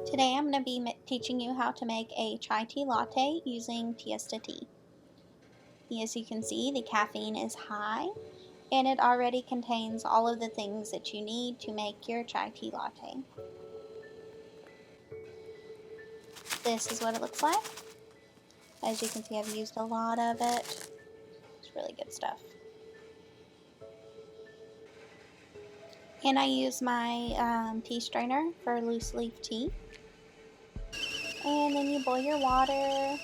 Today I'm going to be teaching you how to make a chai tea latte using Tiesta tea. As you can see, the caffeine is high and it already contains all of the things that you need to make your chai tea latte. This is what it looks like. As you can see, I've used a lot of it. It's really good stuff. And I use my tea strainer for loose leaf tea. And then you boil your water.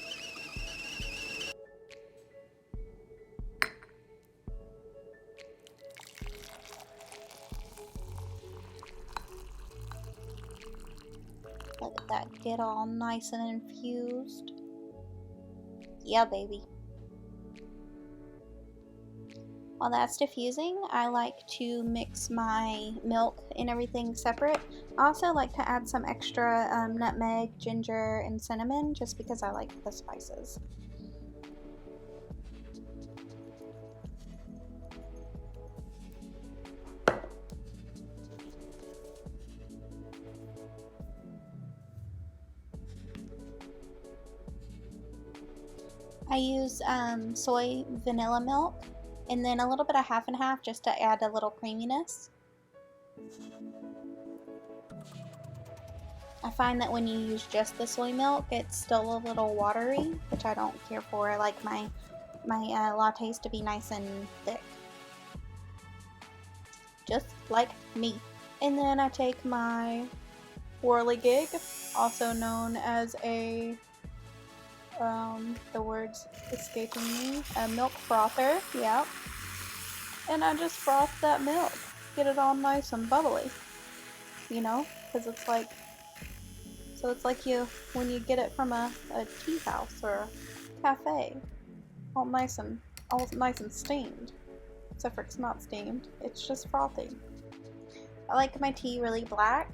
Look at that, get all nice and infused. Yeah, baby. While that's diffusing, I like to mix my milk and everything separate. I also like to add some extra nutmeg, ginger, and cinnamon just because I like the spices. I use soy vanilla milk and then a little bit of half and half just to add a little creaminess. I find that when you use just the soy milk, it's still a little watery, which I don't care for. I like my lattes to be nice and thick, just like me. And then I take my whirligig, also known as a the words escaping me, a milk frother, yeah. And I just froth that milk, get it all nice and bubbly, you know, because it's like, so it's like when you get it from a tea house or a cafe, all nice and steamed, except for it's not steamed, it's just frothy. I like my tea really black,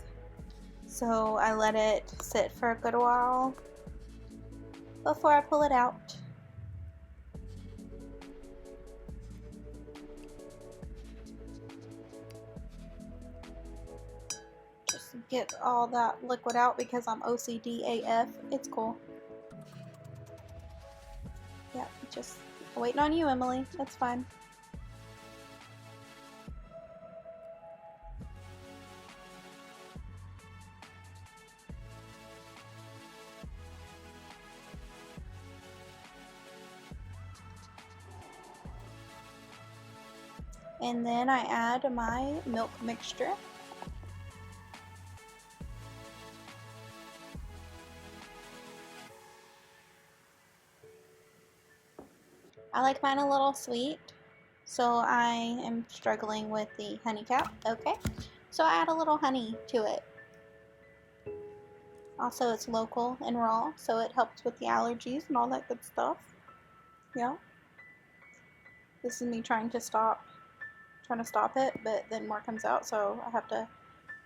so I let it sit for a good while before I pull it out. Just get all that liquid out because I'm OCD AF. It's cool. Yeah, just waiting on you, Emily. That's fine. And then I add my milk mixture. I like mine a little sweet, so I am struggling with the honey cap. Okay, so I add a little honey to it. Also, it's local and raw, so it helps with the allergies and all that good stuff. Yeah. This is me trying to stop it, but then more comes out, so I have to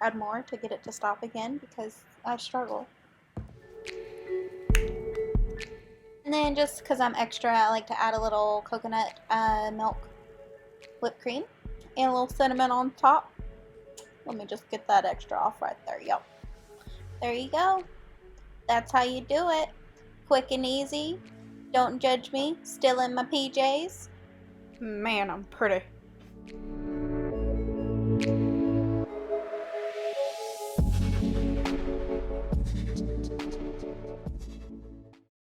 add more to get it to stop again because I struggle. And then just because I'm extra, I like to add a little coconut milk whipped cream and a little cinnamon on top. Let me just get that extra off right there. Yep. There you go. That's how you do it. Quick and easy. Don't judge me. Still in my PJs. Man, I'm pretty.